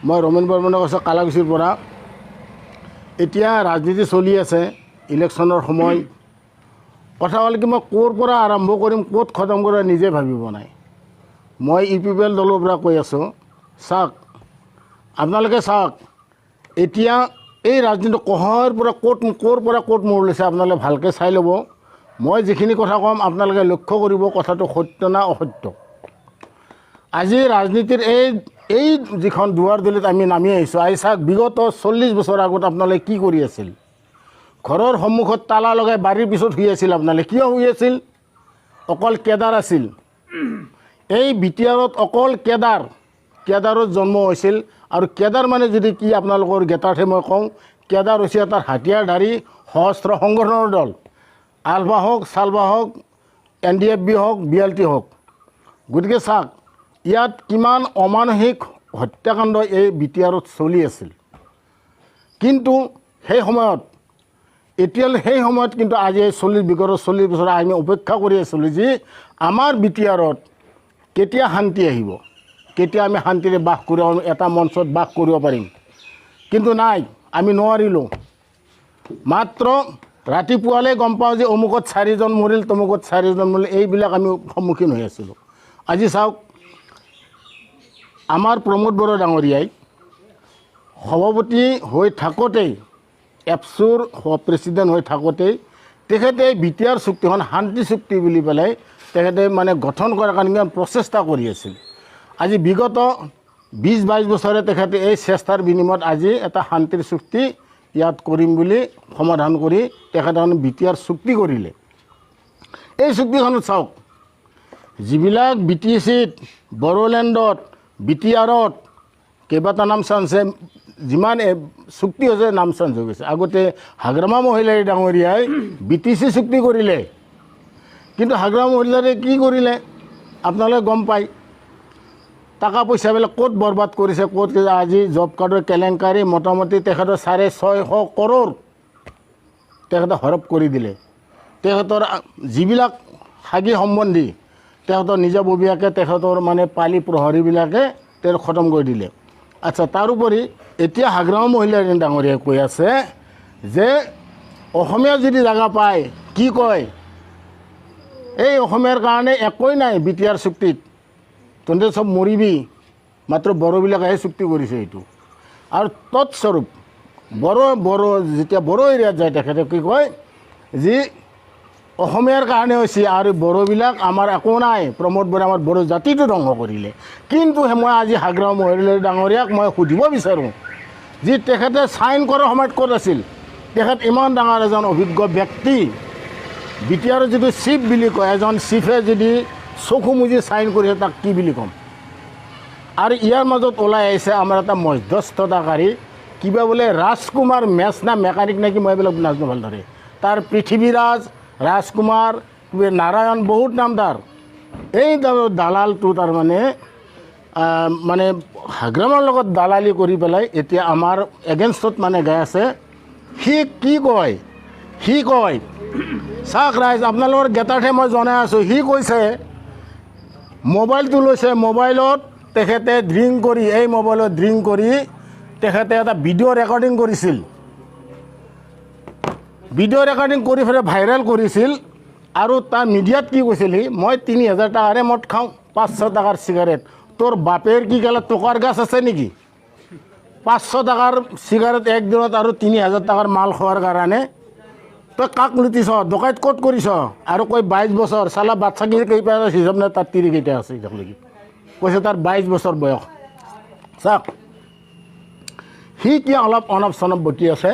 মই ৰমেন বৰ্মনে কৈছোঁ কালাকুছিৰ পৰা। এতিয়া ৰাজনীতি চলি আছে, ইলেকশ্যনৰ সময়। কথা হ'ল কি মই ক'ৰ পৰা আৰম্ভ কৰিম, ক'ত খতম কৰিম নিজে ভাবিব নাই। মই UPPL দলৰ পৰা কৈ আছোঁ, চাওক আপোনালোকে চাওক, এতিয়া এই ৰাজনীতি ক'ৰ পৰা ক'ত মূৰ লৈছে আপোনালোকে ভালকৈ চাই ল'ব। মই যিখিনি কথা ক'ম আপোনালোকে লক্ষ্য কৰিব কথাটো সত্য না অসত্য। আজি ৰাজনীতিৰ এই যিখন দুৱাৰ দলিত আমি নামি আহিছোঁ, আজি চাওক বিগত 40 বছৰ আগত আপোনালোকে কি কৰি আছিল। ঘৰৰ সন্মুখত তালা লগাই বাৰীৰ পিছত শুই আছিল আপোনালোকে। কিয় শুই আছিল? অকল কেদাৰ আছিল। এই BTRত অকল কেদাৰত জন্ম হৈছিল। আৰু কেদাৰ মানে যদি কি আপোনালোকৰ জ্ঞাতাৰ্থে মই কওঁ, কেদাৰ হৈছে এটা হাতিয়াৰধাৰী সশস্ত্ৰ সংগঠনৰ দল। আলফা হওক, চালফা হওক, NDFB হওক, BLT হওক। গতিকে চাওক ইয়াত কিমান অমানসিক হত্যাকাণ্ড এই BTRত চলি আছিল। কিন্তু সেই সময়ত কিন্তু আজি বিগত 40 বছৰ আমি অপেক্ষা কৰি আছিলোঁ যে আমাৰ BTRত কেতিয়া শান্তি আহিব, কেতিয়া আমি শান্তিৰে বাস কৰিব, এটা মঞ্চত বাস কৰিব পাৰিম। কিন্তু নাই, আমি নোৱাৰিলোঁ। মাত্ৰ ৰাতিপুৱালৈ গম পাওঁ যে অমুকত 4জন মৰিল, তমুকত 4জন মৰিল, এইবিলাক আমি সন্মুখীন হৈ আছিলোঁ। আজি চাওক আমাৰ প্ৰমোদ বড়ো ডাঙৰীয়াই সভাপতি হৈ থাকোঁতেই, এপছুৰ প্ৰেচিডেণ্ট হৈ থাকোঁতেই তেখেতে BTR চুক্তিখন শান্তি চুক্তি বুলি পেলাই তেখেতে মানে গঠন কৰাৰ কাৰণে ইমান প্ৰচেষ্টা কৰি আছিল। আজি বিগত 20-22 বছৰে তেখেতে এই চেষ্টাৰ বিনিময়ত আজি এটা শান্তিৰ চুক্তি ইয়াত কৰিম বুলি সমাধান কৰি তেখেতে BTR চুক্তি কৰিলে। এই চুক্তিখনত চাওক যিবিলাক BTCত, বড়োলেণ্ডত, BTRত কেইবাটা নাম চাঞ্চে, যিমান চুক্তি হৈছে নাম চাঞ্চ হৈ গৈছে। আগতে হাগ্ৰামা মহিলাই ডাঙৰীয়াই BTC চুক্তি কৰিলে, কিন্তু হাগ্ৰামা মহিলাৰে কি কৰিলে আপোনালোকে গম পায়। টাকা পইচাবিলাক ক'ত বৰবাদ কৰিছে, ক'ত আজি জব কাৰ্ডৰ কেলেংকাৰী মোটামুটি তেখেতৰ 650 কৰোৰ তেখেতে হৰপ কৰি দিলে। তেখেতৰ যিবিলাক সাগী সম্বন্ধী তেখেতৰ নিজাববীয়াকৈ তেখেতৰ মানে পালি প্ৰহৰীবিলাকে তেওঁ খতম কৰি দিলে। আচ্ছা, তাৰোপৰি এতিয়া হাগ্ৰামা মহিলা ডাঙৰীয়াই কৈ আছে যে অসমীয়া যদি জাগা পায়, কি কয়, এই অসমীয়াৰ কাৰণে একোৱেই নাই BTR চুক্তিত, তহঁতে চব মৰিবি, মাত্ৰ বড়োবিলাকেহে চুক্তি কৰিছে এইটো। আৰু তৎস্বৰূপ যেতিয়া বড়ো এৰিয়াত যায় তেখেতে কি কয় যে অসমীয়াৰ কাৰণে হৈছে আৰু বড়োবিলাক আমাৰ একো নাই, প্ৰমোদ বড়োৱে আমাৰ বড়ো জাতিটো ধ্বংস কৰিলে। কিন্তু মই আজি হাগ্ৰামা মহিলা ডাঙৰীয়াক মই সুধিব বিচাৰোঁ যে তেখেতে চাইন কৰাৰ সময়ত ক'ত আছিল? তেখেত ইমান ডাঙৰ এজন অভিজ্ঞ ব্যক্তি, BTR যিটো চিফ বুলি কয়, এজন চিফে যদি চকু মুজি চাইন কৰিছে তাক কি বুলি ক'ম? আৰু ইয়াৰ মাজত ওলাই আহিছে আমাৰ এটা মধ্যস্থতাকাৰী, কিবা বোলে ৰাজকুমাৰ মেচ না মেকানিক নেকি, মই এইবিলাক নাজানো ভালদৰে। তাৰ পৃথিৱীৰাজ, ৰাজকুমাৰ, নাৰায়ণ, বহুত নাম তাৰ। এই দালালটো তাৰমানে মানে হাগ্ৰামাৰ লগত দালালি কৰি পেলাই এতিয়া আমাৰ এগেইনষ্টত মানে গাই আছে। সি কয় চাওক ৰাইজ, আপোনালোকৰ জ্ঞাতাৰ্থে মই জনাই আছোঁ, সি কৈছে মোবাইলটো লৈছে, মোবাইলত তেখেতে এই মোবাইলত ড্ৰিংক কৰি তেখেতে এটা ভিডিঅ' ৰেকৰ্ডিং কৰিছিল। ভিডিঅ' ৰেকৰ্ডিং কৰি পেলাই ভাইৰেল কৰিছিল। আৰু তাৰ মিডিয়াত কি কৈছিল, মই 3000 টকাৰে মদ খাওঁ, 500 টকাৰ চিগাৰেট। তোৰ বাপেৰ কি গেলা টকাৰ গাছ আছে নেকি? 500 টকাৰ চিগাৰেট একদিনত আৰু 3000 টকাৰ মাল খোৱাৰ কাৰণে তই কাক লুটিছ? ডকাইত ক'ত কৰিছ? আৰু কৈ 22 বছৰ, চালা বাচ্চা কেইটা হিচাপ নাই, তাত 30 কেইটা আছে এতিয়ালৈকে। কৈছে তাৰ 22 বছৰ বয়স। চাওক সি কি অলপ অনপ চনপ বকি আছে।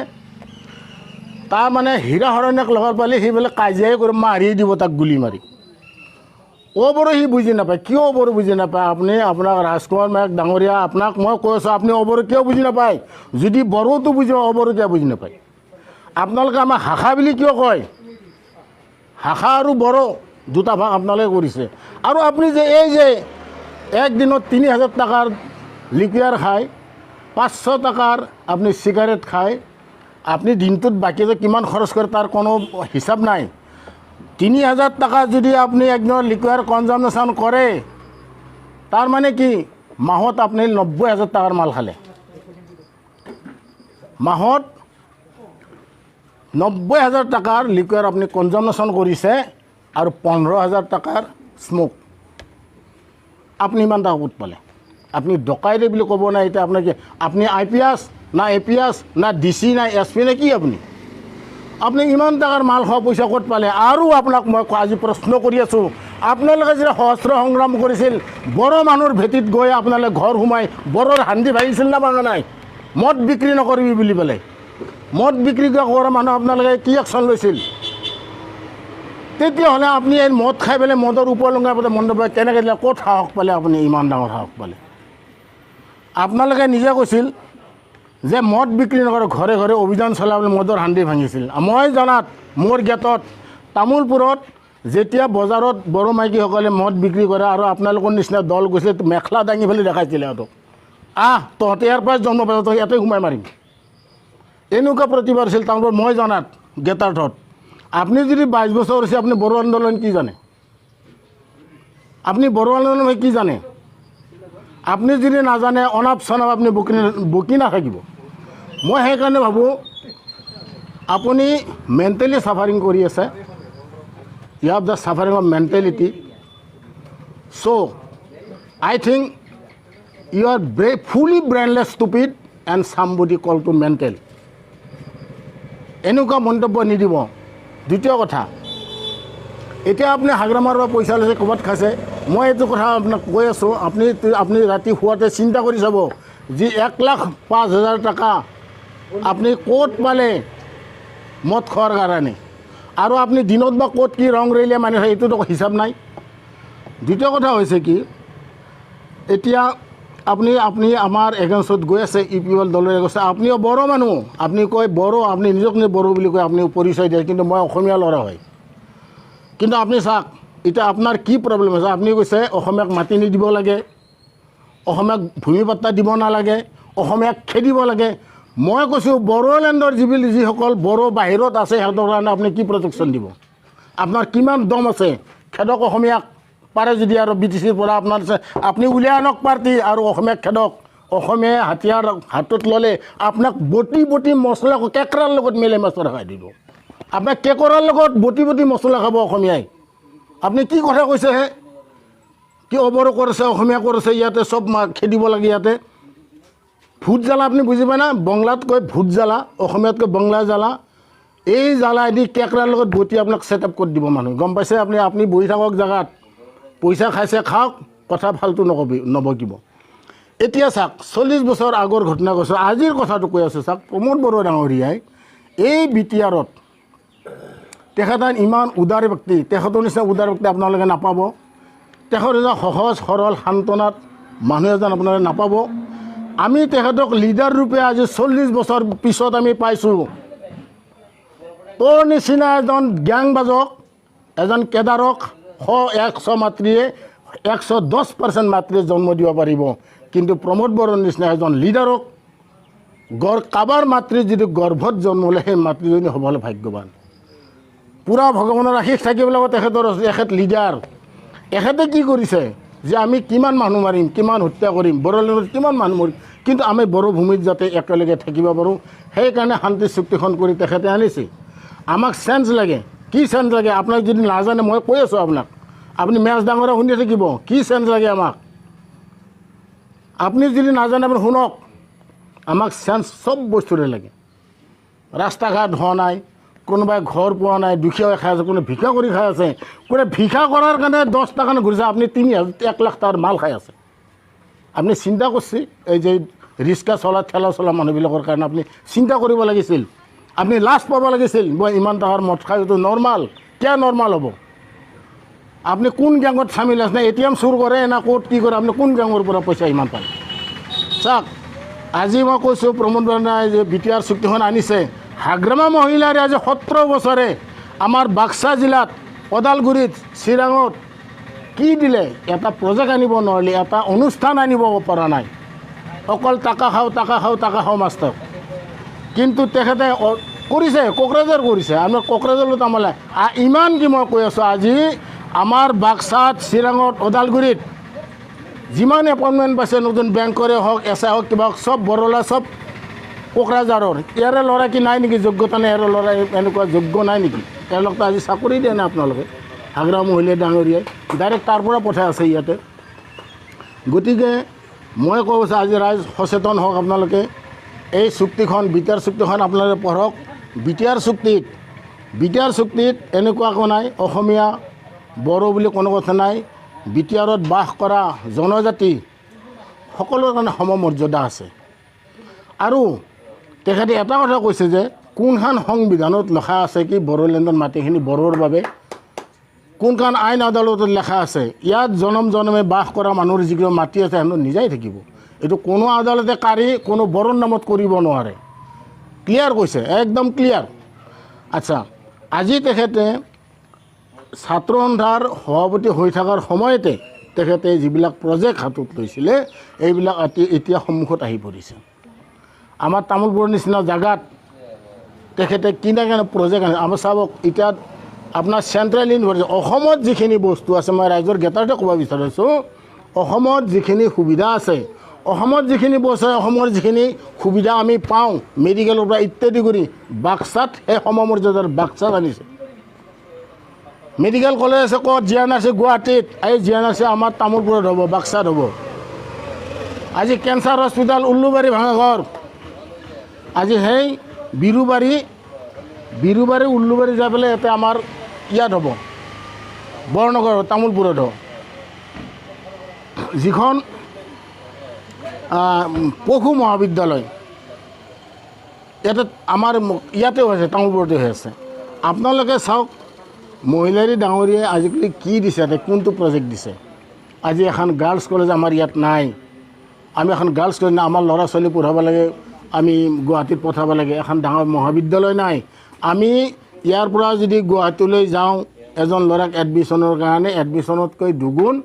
তাৰ মানে হীৰা হৰণক লগত পালে সি বোলে কাজিয়াই কৰি মাৰি দিব তাক গুলি মাৰি। অবৰো সি বুজি নাপায়। কিয় অবৰো বুজি নাপায়? আপোনাক ৰাজকুমাৰ নায়ক ডাঙৰীয়া, আপোনাক মই কৈ আছোঁ, আপুনি অবৰো কিয় বুজি নাপায়? যদি বড়োটো বুজি পায়, অবৰো কিয় বুজি নাপায়? আপোনালোকে আমাক শাখা বুলি কিয় কয়? শাখা আৰু বড়ো দুটা ভাগ আপোনালোকে কৰিছে। আৰু আপুনি যে এই যে একদিনত 3000 টকাৰ লিকুৱাৰ খায়, 500 টকাৰ আপুনি চিগাৰেট খায়, আপনি দিনটোত বাকি যে কিমান খৰচ কৰে তাৰ কোনো হিসাব নাই। 3000 টাকা যদি আপনি একদিনৰ লিকুয়াৰ কনজামশন কৰে, তাৰ মানে কি মাহত আপনি 90000 টাকাৰ মাল খালে। মাহত 90,000 টাকাৰ লিকুইড আপুনি কনজামশ্যন কৰিছে আৰু 15,000 টাকাৰ স্মোক। আপুনি ইমান টকা ক'ত পালে? আপুনি ডকাইতে বুলি ক'ব নাই। এতিয়া আপোনাৰ কি আপুনি IPS না APS না DC না SP নে কি? আপুনি ইমান টকাৰ মাল খোৱা পইচা ক'ত পালে? আৰু আপোনাক মই আজি প্ৰশ্ন কৰি আছোঁ, আপোনালোকে যেতিয়া সহস্ৰ সংগ্ৰাম কৰিছিল, বড়ো মানুহৰ ভেটিত গৈ আপোনালোকে ঘৰ সোমাই বড়োৰ হান্দি ভাঙিছিল না ভাঙা নাই? মদ বিক্ৰী নকৰিবি বুলি পেলাই মদ বিক্ৰী কৰা মানুহ আপোনালোকে কি একশ্যন লৈছিল? তেতিয়াহ'লে আপুনি এই মদ খাই পেলাই মদৰ উপলংঘা পেলাই মণ্ডপ কেনেকৈ দিলে? ক'ত সাহস পালে? আপুনি ইমান ডাঙৰ সাহস পালে? আপোনালোকে নিজে কৈছিল যে মদ বিক্ৰী নকৰে, ঘৰে ঘৰে অভিযান চলাবলৈ মদৰ হান্দি ভাঙিছিল। মই জনাত মোৰ জ্ঞাতত তামোলপুৰত যেতিয়া বজাৰত বড়ো মাইকীসকলে মদ বিক্ৰী কৰে আৰু আপোনালোকৰ নিচিনা দল গৈছে, মেখেলা দাঙি পেলাই দেখাইছিলে সিহঁতক, তহঁতে ইয়াৰ পৰাই জন্ম পাইছ, তই ইয়াতে সোমাই মাৰিম। এনেকুৱা প্ৰতিবাদ আছিল তামোলপুৰত মই জনাত জ্ঞাতাৰ্থত। আপুনি যদি 22 বছৰ হৈছে, আপুনি বড়ো আন্দোলন কি জানে? আপুনি বড়ো আন্দোলন কি জানে? আপুনি যদি নাজানে অনাপ চনাপ আপুনি বকি নাথাকিব। মই সেইকাৰণে ভাবোঁ আপুনি মেণ্টেলি ছাফাৰিং কৰি আছে। You have the suffering of mentality. So' I think you are fully brainless stupid and somebody call to mental. এনেকুৱা মন্তব্য নিদিব। দ্বিতীয় কথা, এতিয়া আপুনি হাগ্ৰামাৰ পৰা পইচা লৈছে, ক'ৰবাত খাইছে। মই এইটো কথা আপোনাক কৈ আছোঁ, আপুনি ৰাতি শুৱাতে চিন্তা কৰি চাব যি 1,05,000 টকা আপুনি ক'ত পালে মদ খোৱাৰ কাৰণে, আৰু আপুনি দিনত বা ক'ত কি ৰং ৰেলিয়া মানুহ হয়, এইটোতো হিচাপ নাই। দ্বিতীয় কথা হৈছে কি, এতিয়া আপুনি আমাৰ এগেইনষ্টত গৈ আছে, UPL দলৰ এগেইনষ্ট। আপুনিও বড়ো মানুহ, আপুনি কয় বড়ো, আপুনি নিজক বড়ো বুলি কয়, আপুনি পৰিচয় দিয়ে, কিন্তু মই অসমীয়া ল'ৰা হয়। কিন্তু আপুনি চাওক এতিয়া আপোনাৰ কি প্ৰব্লেম হৈছে। আপুনি কৈছে অসমীয়াক মাতি নিদিব লাগে, অসমীয়াক ভূমি পাট্টা দিব নালাগে, অসমীয়াক খেদিব লাগে। মই কৈছোঁ বড়োলেণ্ডৰ যিসকল বড়ো বাহিৰত আছে সিহঁতৰ কাৰণে আপুনি কি প্ৰটেকশ্যন দিব? আপোনাৰ কিমান দম আছে? খেদক অসমীয়াক, পাৰে যদি আৰু BTCৰ পৰা আপোনাৰ আপুনি উলিয়াই আনক পাৰ্টি আৰু অসমীয়াক খেদক। অসমীয়াই হাতিয়াৰ হাতত ল'লে আপোনাক বটি বটি মছলা কেঁকৰাৰ লগত মিলাই মাছৰ খাই দিব। আপোনাক কেঁকৰাৰ লগত বটি বটি মছলা খাব অসমীয়াই। আপুনি কি কথা কৈছে হে? কি অবড়ো কৰিছে, অসমীয়া কৰিছে, ইয়াতে চব খেদিব লাগে ইয়াতে। ভূত জ্বালা আপুনি বুজি পায় না? বংলাত কয় ভূত জ্বালা, অসমীয়াত কয় বংলা জ্বালা। এই জ্বালাইদি কেঁকৰাৰ লগত বটি আপোনাক ছেট আপ কৰি দিব মানুহ, গম পাইছে? আপুনি বহি থাকক জেগাত, পইচা খাইছে খাওক, কথা ফাল্টু নবকিব। এতিয়া চাওক 40 বছৰ আগৰ ঘটনা কৈছোঁ, আজিৰ কথাটো কৈ আছোঁ। চাওক প্ৰমোদ বড়ো ডাঙৰীয়াই এই BTRত তেখেত ইমান উদাৰ ব্যক্তি, তেখেতৰ নিচিনা উদাৰ ব্যক্তি আপোনালোকে নাপাব। তেখেত এজন সহজ সৰল সান্তনাত মানুহ এজন আপোনালোকে নাপাব। আমি তেখেতক লিডাৰ ৰূপে আজি 40 বছৰ পিছত আমি পাইছোঁ। তোৰ নিচিনা এজন গ্যাংবাজক, এজন কেদাৰক 100 মাতৃয়ে 110% মাতৃয়ে জন্ম দিব পাৰিব, কিন্তু প্ৰমোদ বড়োৰ নিচিনা এজন লিডাৰক কাবাৰ মাতৃ যদি গৰ্ভত জন্ম হ'লে সেই মাতৃজনী হ'বলৈ ভাগ্যৱান। পূৰা ভগৱানৰ আশীষ থাকিব লাগিব তেখেত লিডাৰ। এখেতে কি কৰিছে যে আমি কিমান মানুহ মাৰিম, কিমান হত্যা কৰিম, বড়োলেণ্ডত কিমান মানুহ মৰিম, কিন্তু আমি বড়ো ভূমিত যাতে একেলগে থাকিব পাৰোঁ সেইকাৰণে শান্তি চুক্তিখন কৰি তেখেতে আনিছে। আমাক চেঞ্জ লাগে। কি চেঞ্জ লাগে? আপোনাক যদি নাজানে মই কৈ আছোঁ আপোনাক, আপুনি মেচ ডাঙৰে শুনি থাকিব কি চেঞ্জ লাগে আমাক। আপুনি যদি নাজানে আপুনি শুনক, আমাক চেঞ্জ চব বস্তুৰে লাগে। ৰাস্তা ঘাট হোৱা নাই, কোনোবাই ঘৰ পোৱা নাই, দুখীয়া খাই আছে, কোনোবাই ভিক্ষা কৰি খাই আছে, কোনোবাই ভিক্ষা কৰাৰ কাৰণে 10 টকা ঘূৰিছে, আপুনি 1 লাখ টকাৰ মাল খাই আছে। আপুনি চিন্তা কৰিছে এই যে ৰিক্সা চলা ঠেলা চলা মানুহবিলাকৰ কাৰণে আপুনি চিন্তা কৰিব লাগিছিল। আপুনি লাজ পাব লাগিছিল, মই ইমান টকাৰ মদ খাই, এইটো নৰ্মাল। কিয় নৰ্মাল হ'ব? আপুনি কোন গেঙত চামিল আছে? ATM চুৰ কৰে না ক'ত কি কৰে? আপুনি কোন গেঙৰ পৰা পইচা ইমান পায়? চাওক আজি মই কৈছোঁ প্ৰমোদ বড়োই যে BTR চুক্তিখন আনিছে, হাগ্ৰামা মহিলাৰে আজি 17 বছৰে আমাৰ বাক্সা জিলাত, ওদালগুৰিত, চিৰাঙত কি দিলে? এটা প্ৰজেক্ট আনিব নোৱাৰিলে, এটা অনুষ্ঠান আনিব পৰা নাই। অকল টাকা খাওঁ মাষ্টৰ। কিন্তু তেখেতে কৰিছে, কোকৰাঝাৰ কৰিছে। আমাৰ কোকৰাঝাৰত আমালে ইমান কি মই কৈ আছোঁ, আজি আমাৰ বাক্সাত, চিৰাঙত, ওদালগুৰিত যিমান এপইণ্টমেণ্ট পাইছে, নতুন বেংকৰে হওক, SI হওক, কিবা হওক, চব বড়োলা চব কোকৰাঝাৰৰ ইয়াৰে ল'ৰা কি নাই নেকি যোগ্যতা নাই ইয়াৰে ল'ৰা এনেকুৱা যোগ্য নাই নেকি তেওঁলোকতো আজি চাকৰি দিয়া নাই আপোনালোকে হাগ্ৰা মহিলা ডাঙৰীয়াই ডাইৰেক্ট তাৰ পৰা পঠাই আছে ইয়াতে গতিকে মই কৈছোঁ আজি ৰাইজ সচেতন হওক আপোনালোকে এই চুক্তিখন বিটিআৰ চুক্তিখন আপোনালোকে পঢ়ক বিটিআৰ চুক্তিত এনেকুৱা একো নাই অসমীয়া বড়ো বুলি কোনো কথা নাই বিটিআৰত বাস কৰা জনজাতি সকলোৰে কাৰণে সমমৰ্যাদা আছে আৰু তেখেতে এটা কথা কৈছে যে কোনখন সংবিধানত লেখা আছে কি বড়োলেণ্ডৰ মাটিখিনি বড়োৰ বাবে কোনখন আইন আদালতত লেখা আছে ইয়াত জনমে বাস কৰা মানুহৰ যিখিনি মাটি আছে সিহঁতৰ নিজাই থাকিব এইটো কোনো আদালতে কাঢ়ি কোনো বড়োৰ নামত কৰিব নোৱাৰে ক্লিয়াৰ কৈছে একদম ক্লিয়াৰ আচ্ছা আজি তেখেতে ছাত্ৰ সন্থাৰ সভাপতি হৈ থকাৰ সময়তে তেখেতে যিবিলাক প্ৰজেক্ট হাতত লৈছিলে এইবিলাক এতিয়া সন্মুখত আহি পৰিছে আমাৰ তামোলপুৰৰ নিচিনা জাগাত তেখেতে কিনা প্ৰজেক্ট আনে আমাৰ চাওক এতিয়া আপোনাৰ চেণ্ট্ৰেল ইউনিভাৰ্চিটি অসমত যিখিনি বস্তু আছে মই ৰাইজৰ গেটাৰতে ক'ব বিচাৰিছোঁ অসমত যিখিনি সুবিধা আছে অসমত যিখিনি বস্তু অসমৰ যিখিনি সুবিধা আমি পাওঁ মেডিকেলৰ পৰা ইত্যাদি কৰি বাক্সাত সেই সমমৰ্যাদাৰ বাক্সাত আনিছে মেডিকেল কলেজ আছে ক'ত জি এন আছে গুৱাহাটীত এই জি এন আছে আমাৰ তামোলপুৰত হ'ব বাক্সাত হ'ব আজি কেঞ্চাৰ হস্পিটেল উল্লুবাৰী ভাঙাঘৰ আজি সেই বিৰুবাৰী উল্লুবাৰী যাই পেলাই ইয়াতে আমাৰ ইয়াত হ'ব বৰনগৰ তামোলপুৰত হ'ব যিখন পশু মহাবিদ্যালয় ইয়াতে আমাৰ ইয়াতে হৈছে তামোলপুৰতে হৈ আছে আপোনালোকে চাওক মহিলাৰী ডাঙৰীয়াই আজিকালি কি দিছে ইয়াতে কোনটো প্ৰজেক্ট দিছে আজি এখন গাৰ্লছ কলেজ আমাৰ ইয়াত নাই আমি এখন গাৰ্লছ কলেজ নাই আমাৰ ল'ৰা ছোৱালী পঢ়াব লাগে আমি গুৱাহাটীত পঠাব লাগে এখন ডাঙৰ মহাবিদ্যালয় নাই আমি ইয়াৰ পৰা যদি গুৱাহাটীলৈ যাওঁ এজন ল'ৰাক এডমিশ্যনৰ কাৰণে এডমিশ্যনতকৈ দুগুণ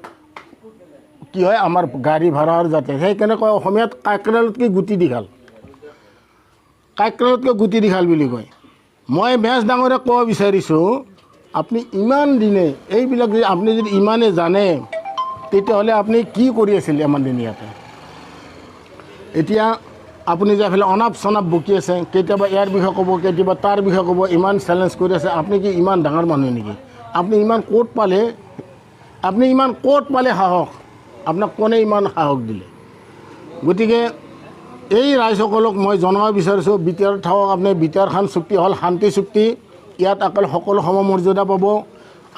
কি হয় আমাৰ গাড়ী ভাড়াৰ যাতে সেইকাৰণে কয় অসমীয়াত কাকৰালতকৈ গুটি দীঘাল বুলি কয় মই বেছ ডাঙৰে ক'ব বিচাৰিছোঁ আপুনি ইমান দিনে এইবিলাক যদি আপুনি যদি ইমানে জানে তেতিয়াহ'লে আপুনি কি কৰি আছিল ইমান দিন ইয়াতে এতিয়া আপুনি যে এফালে অনাপ চনাপ বকি আছে কেতিয়াবা ইয়াৰ বিষয়ে ক'ব কেতিয়াবা তাৰ বিষয়ে ক'ব ইমান চেলেঞ্জ কৰি আছে আপুনি কি ইমান ডাঙৰ মানুহ নেকি আপুনি ইমান ক'ত পালে সাহস আপোনাক কোনে ইমান সাহস দিলে গতিকে এই ৰাইজসকলক মই জনাব বিচাৰিছোঁ বিটিআৰত থাকক আপুনি বিটিআৰখন চুক্তি হ'ল শান্তি চুক্তি ইয়াত অকল সকলো সমমৰ্যাদা পাব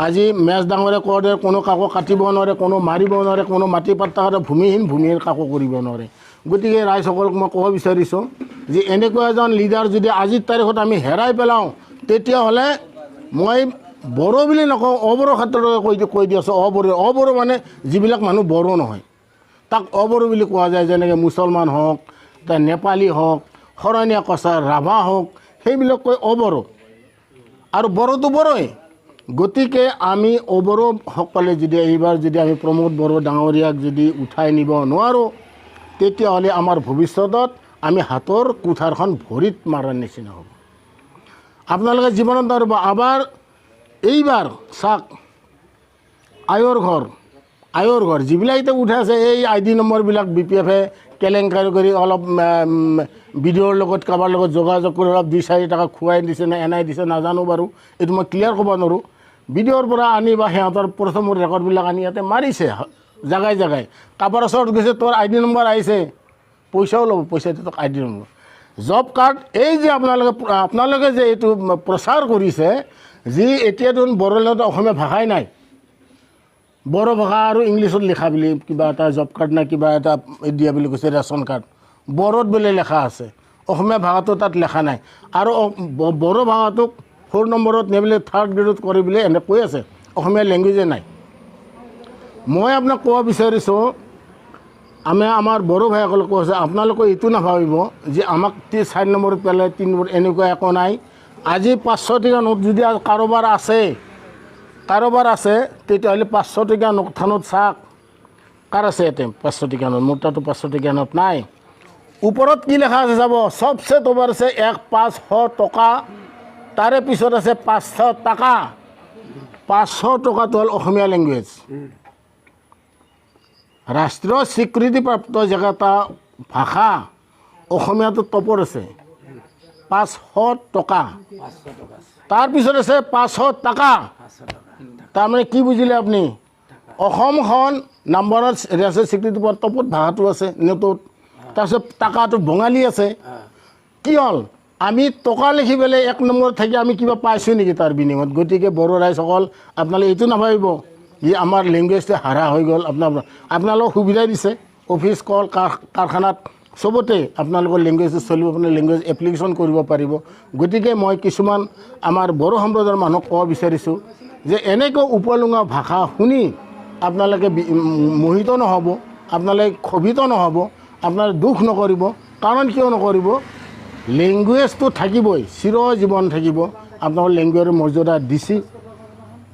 আজি মেজ ডাঙৰে কওঁতে কোনো কাকো কাটিব নোৱাৰে কোনো মাৰিব নোৱাৰে কোনো মাটি পাত্তা ভূমিহীন কাকো কৰিব নোৱাৰে গতিকে ৰাইজসকলক মই ক'ব বিচাৰিছোঁ যে এনেকুৱা এজন লিডাৰ যদি আজিৰ তাৰিখত আমি হেৰাই পেলাওঁ তেতিয়াহ'লে মই বড়ো বুলি নকওঁ অবড়ো ক্ষেত্ৰত কৈ দি আছোঁ অবড়ো মানে যিবিলাক মানুহ বড়ো নহয় তাক অবড়ো বুলি কোৱা যায় যেনেকৈ মুছলমান হওক নেপালী হওক শৰণীয়া কছাৰ ৰাভা হওক সেইবিলাক কৈ অবড়ো আৰু বড়োটো বড়োই গতিকে আমি অবড়োসকলে যদি এইবাৰ যদি আমি প্ৰমোদ বড়ো ডাঙৰীয়াক যদি উঠাই নিব নোৱাৰোঁ তেতিয়াহ'লে আমাৰ ভৱিষ্যতত আমি হাতৰ কুঠাৰখন ভৰিত মাৰাৰ নিচিনা হ'ব আপোনালোকে জীৱনত নোৱাৰিব এইবাৰ চাওক আয়ৰ ঘৰ যিবিলাক এতিয়া উঠাই আছে এই ID নম্বৰবিলাক BPF-এ কেলেংকাৰী কৰি অলপ ভিডিঅ'ৰ লগত কাৰোবাৰ লগত যোগাযোগ কৰি অলপ 2-4 টকা খুৱাই দিছে নে এনাই দিছে নাজানো বাৰু এইটো মই ক্লিয়াৰ ক'ব নোৱাৰোঁ ভিডিঅ'ৰ পৰা আনি বা সিহঁতৰ প্ৰথমৰ ৰেকৰ্ডবিলাক আনি ইয়াতে মাৰিছে জাগাই কাৰোবাৰ ওচৰত গৈছে তোৰ ID নম্বৰ আহিছে পইচাও ল'ব পইচাটো তোক ID নম্বৰ জব কাৰ্ড এই যে আপোনালোকে যে এইটো প্ৰচাৰ কৰিছে যি এতিয়াতো বড়োলেণ্ডত অসমীয়া ভাষাই নাই বড়ো ভাষা আৰু ইংলিছত লিখা বুলি কিবা এটা জব কাৰ্ড না কিবা এটা দিয়া বুলি কৈছে ৰেচন কাৰ্ড বড়োত বুলি লেখা আছে অসমীয়া ভাষাটো তাত লেখা নাই আৰু বড়ো ভাষাটোক 4 নম্বৰত নেবলৈ 3rd গ্ৰেডত কৰি বুলি এনে কৈ আছে অসমীয়া লেংগুৱেজে নাই মই আপোনাক ক'ব বিচাৰিছোঁ আমাৰ বড়ো ভাইসকলক কৈছে আপোনালোকে এইটো নাভাবিব যে আমাক 4 নম্বৰত পেলাই 3 নম্বৰ এনেকুৱা একো নাই আজি 500 টকা নোট যদি কাৰোবাৰ আছে তেতিয়াহ'লে 500 টকা নোট থানত চাওক কাৰ আছে ইয়াতে 500 টকা নোট মোৰ তাতো 500 টকা নোট নাই ওপৰত কি লেখা আছে চাব সবচে তলৰ আছে 500 টকা তাৰে পিছত আছে 500 টকা 500 টকাটো হ'ল অসমীয়া লেংগুৱেজ ৰাষ্ট্ৰীয় স্বীকৃতিপ্ৰাপ্ত এটা ভাষা অসমীয়াটো টপত আছে 500 টকা তাৰপিছত আছে 500 টকা তাৰমানে কি বুজিলে আপুনি অসমখন নম্বৰত আছে স্বীকৃতি পোৱা টপত ভাষাটো আছে নেটত তাৰপিছত টকাটো বঙালী আছে কি হ'ল আমি টকা লিখি পেলাই 1 নম্বৰত থাকি আমি কিবা পাইছোঁ নেকি তাৰ বিনিময়ত গতিকে বড়ো ৰাইজসকল আপোনালোকে এইটো নাভাবিব যে আমাৰ লেংগুৱেজটো হাৰা হৈ গ'ল আপোনালোকক সুবিধা দিছে অফিচ কল কাৰখানাত চবতে আপোনালোকৰ লেংগুৱেজটো চলিব আপোনাৰ লেংগুৱেজ এপ্লিকেশ্যন কৰিব পাৰিব গতিকে মই কিছুমান আমাৰ বড়ো সম্প্ৰদায়ৰ মানুহক ক'ব বিচাৰিছোঁ যে এনেকৈ উপলুঙা ভাষা শুনি আপোনালোকে মোহিত নহ'ব আপোনালোকে ক্ষোভিত নহ'ব আপোনাৰ দুখ নকৰিব কাৰণ কিয় নকৰিব লেংগুৱেজটো থাকিবই চিৰ জীৱন থাকিব আপোনালোকৰ লেংগুৱেজৰ মৰ্যাদা দিছি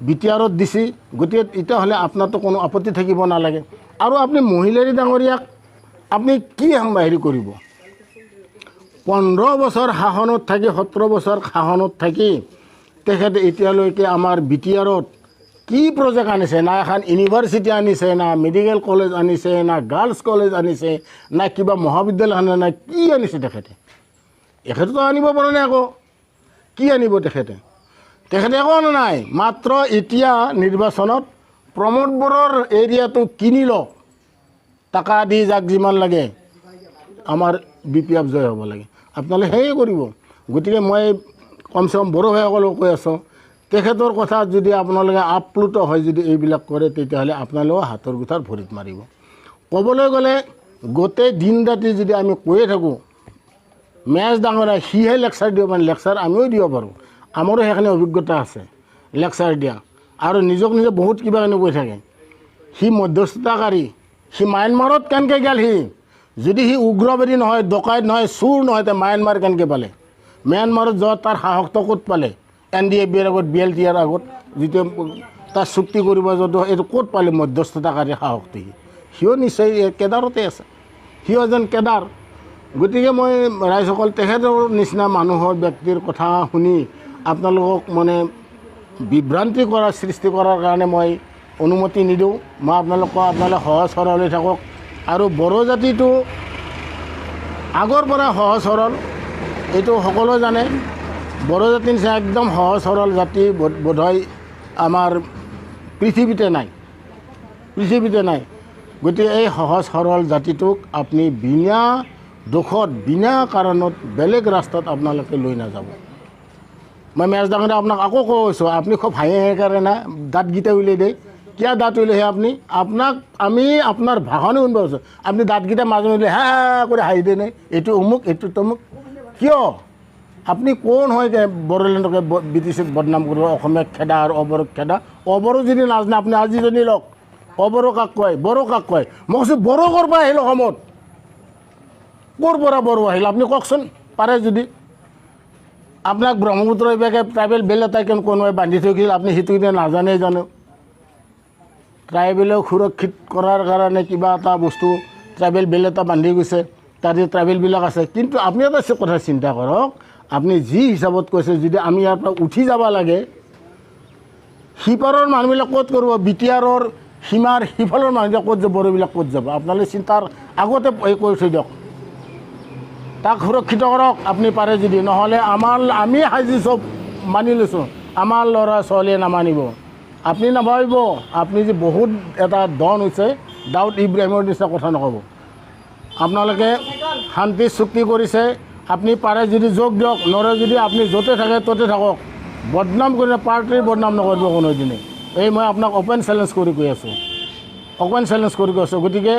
বিটিআৰত দিছি গতিকে তেতিয়াহ'লে আপোনাৰতো কোনো আপত্তি থাকিব নালাগে আৰু আপুনি মহিলাৰী ডাঙৰীয়াক আপুনি কি হেৰি কৰিব 15 বছৰ শাসনত থাকি 17 বছৰ শাসনত থাকি তেখেতে এতিয়ালৈকে আমাৰ বিটিআৰত কি প্ৰজেক্ট আনিছে না এখন ইউনিভাৰ্চিটি আনিছে না মেডিকেল কলেজ আনিছে না গাৰ্লছ কলেজ আনিছে না কিবা মহাবিদ্যালয় আনে না কি আনিছে তেখেতেতো আনিব পৰা নাই আকৌ কি আনিব তেখেতে একো আনা নাই মাত্ৰ এতিয়া নিৰ্বাচনত প্ৰমোদ বড়োৰ এৰিয়াটো কিনি লওক টকা দি যাক যিমান লাগে আমাৰ BPF জয় হ'ব লাগে আপোনালোকে সেয়ে কৰিব গতিকে মই কমচে কম বড়ো ভাইসকলক কৈ আছোঁ তেখেতৰ কথা যদি আপোনালোকে আপ্লুত হয় যদি এইবিলাক কৰে তেতিয়াহ'লে আপোনালোকে হাতৰ গুঠাৰ ভৰিত মাৰিব ক'বলৈ গ'লে গোটেই দিন ৰাতি যদি আমি কৈয়ে থাকোঁ মেজ ডাঙৰীয়া সিহে লেকচাৰ দিব পাৰে লেকচাৰ আমিও দিব পাৰোঁ আমাৰো সেইখিনি অভিজ্ঞতা আছে লেকচাৰ দিয়া আৰু নিজক নিজে বহুত কিবা কিনি কৈ থাকে সি মধ্যস্থতাকাৰী সি ম্যানমাৰত কেনেকৈ গ'ল যদি সি উগ্ৰবাদী নহয় ডকাইত নহয় চুৰ নহয় তে ম্যানমাৰ কেনেকৈ পালে ম্যানমাৰত যোৱা তাৰ সাহসটো ক'ত পালে NDFBৰ আগত BLTৰ আগত যিটো তাৰ চুক্তি কৰিব য'ত এইটো ক'ত পালে মধ্যস্থতাকাৰী সাহসটো সিও নিশ্চয় কেদাৰতে আছে সিও এজন কেদাৰ গতিকে মই ৰাইজসকল তেখেতৰ নিচিনা মানুহৰ ব্যক্তিৰ কথা শুনি আপোনালোকক মানে বিভ্ৰান্তি কৰাৰ সৃষ্টি কৰাৰ কাৰণে মই অনুমতি নিদিওঁ মই আপোনালোকে সহজ সৰল হৈ থাকক আৰু বড়ো জাতিটো আগৰ পৰা সহজ সৰল এইটো সকলোৱে জানে বড়ো জাতিৰ নিচিনা একদম সহজ সৰল জাতি বোধহয় আমাৰ পৃথিৱীতে নাই গতিকে এই সহজ সৰল জাতিটোক আপুনি বিনা দুখত বিনা কাৰণত বেলেগ ৰাস্তাত আপোনালোকে লৈ নাযাব মই মেজ ডাঙৰীয়া আপোনাক আকৌ কৈছোঁ আপুনি খুব হাঁহি কাৰণে দাঁতকেইটা উলিয়াই দিয়ে কিয় দাঁত উলিয়াই আপোনাক আমি আপোনাৰ ভাষণে শুনিব আছোঁ আপুনি দাঁতকেইটা মাজে মাজে হা কৰি হাঁহি দিয়ে নাই এইটো অমুক এইটো তমুক কিয় আপুনি কোন হয় বড়োলেণ্ডকে ব্ৰিটিছক বদনাম কৰিব অসমীয়াক খেদা আৰু অবড়োক খেদা অবড়ো যদি নাজানে আপুনি আজি জানি লওক অবড়ো কাক কয় বড়ো কাক কয় মই কৈছোঁ বড়ো ক'ৰ পৰা আহিল অসমত ক'ৰ পৰা বড়ো আহিল আপুনি কওকচোন পাৰে যদি আপোনাক ব্ৰহ্মপুত্ৰ এবাকে ট্ৰাইবেল বেল এটাই কোনোবাই বান্ধি থৈ গৈছিল আপুনি সেইটো এতিয়া নাজানেই জানো ট্ৰাইবেলক সুৰক্ষিত কৰাৰ কাৰণে কিবা এটা বস্তু ট্ৰাইবেল বেল এটা বান্ধি গৈছে তাতে ট্ৰাইবেলবিলাক আছে কিন্তু আপুনি এটা কথা চিন্তা কৰক আপুনি যি হিচাপত কৈছে যদি আমি ইয়াৰ পৰা উঠি যাব লাগে সিপাৰৰ মানুহবিলাক ক'ত কৰিব BTRৰ সীমাৰ সিফালৰ মানুহবিলাক ক'ত যাব বড়োবিলাক ক'ত যাব আপোনালোকে চিন্তাৰ আগতে কৈ থৈ দিয়ক তাক সুৰক্ষিত কৰক আপুনি পাৰে যদি নহ'লে আমি সাজি চব মানি লৈছোঁ আমাৰ ল'ৰা ছোৱালীয়ে নামানিব আপুনি নাভাবিব আপুনি যে বহুত এটা ডন হৈছে দাউদ ইব্ৰাহিমৰ নিচিনা কথা নক'ব আপোনালোকে শান্তি চুক্তি কৰিছে আপুনি পাৰে যদি যোগ দিয়ক নৰে যদি আপুনি য'তে থাকে ত'তে থাকক বদনাম কৰি পাৰ্টিৰ বদনাম নকৰিব কোনোদিনে এই মই আপোনাক অপেন চেলেঞ্জ কৰি কৈ আছোঁ গতিকে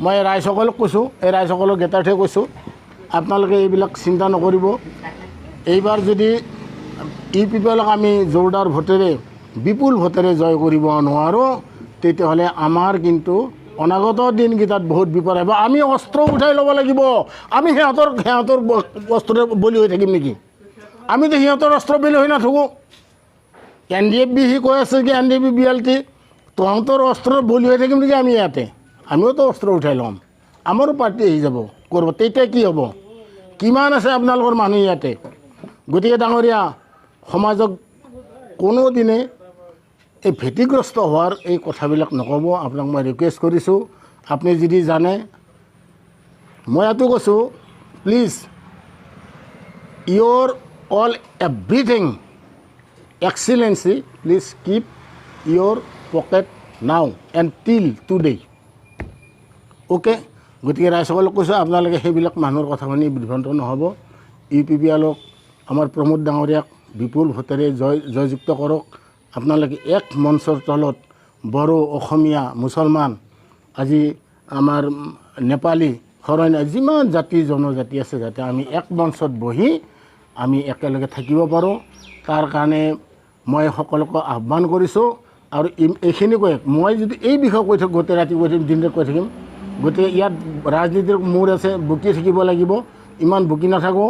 মই ৰাইজসকলক কৈছোঁ এই ৰাইজসকলক গেটাৰ্থে কৈছোঁ আপোনালোকে এইবিলাক চিন্তা নকৰিব এইবাৰ যদি পিপলক আমি জোৰদাৰ ভোটেৰে বিপুল ভোটেৰে জয় কৰিব নোৱাৰোঁ তেতিয়াহ'লে আমাৰ কিন্তু অনাগত দিনকেইটাত বহুত বিপদ আহিব আমি অস্ত্ৰ উঠাই ল'ব লাগিব আমি সিহঁতৰ অস্ত্ৰৰ বলি হৈ থাকিম নেকি আমিতো সিহঁতৰ অস্ত্ৰ বলি হৈ নাথাকোঁ NDFB সি কৈ আছে কি NDFB BLT তহঁতৰ অস্ত্ৰৰ বলি হৈ থাকিম নেকি আমি ইয়াতে আমিওতো অস্ত্ৰ উঠাই ল'ম আমাৰো পাৰ্টি আহি যাব কৰিব তেতিয়া কি হ'ব কিমান আছে আপোনালোকৰ মানুহ ইয়াতে গতিকে ডাঙৰীয়া সমাজক কোনোদিনে এই ভীতিগ্ৰস্ত হোৱাৰ এই কথাবিলাক নক'ব আপোনাক মই ৰিকুৱেষ্ট কৰিছোঁ আপুনি যদি জানে মই ইয়াতো কৈছোঁ please your all everything excellency please keep your pocket now until today okay গতিকে ৰাইজসকলক কৈছোঁ আপোনালোকে সেইবিলাক মানুহৰ কথা শুনি বিভ্ৰান্ত নহ'ব UPPLক আমাৰ প্ৰমোদ ডাঙৰীয়াক বিপুল ভোটেৰে জয়যুক্ত কৰক আপোনালোকে এক মঞ্চৰ তলত বড়ো অসমীয়া মুছলমান আজি আমাৰ নেপালী শৰণীয়া যিমান জাতি জনজাতি আছে যাতে আমি এক মঞ্চত বহি আমি একেলগে থাকিব পাৰোঁ তাৰ কাৰণে মই সকলোকে আহ্বান কৰিছোঁ আৰু এইখিনি কৈ মই যদি এই বিষয়ে কৈ থাকোঁ গোটেই ৰাতি কৈ থাকিম দিনটো কৈ থাকিম গতিকে ইয়াত ৰাজনীতিৰ মূৰ আছে বুকি থাকিব লাগিব ইমান বুকি নাথাকোঁ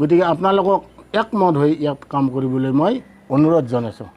গতিকে আপোনালোকক একমত হৈ ইয়াত কাম কৰিবলৈ মই অনুৰোধ জনাইছোঁ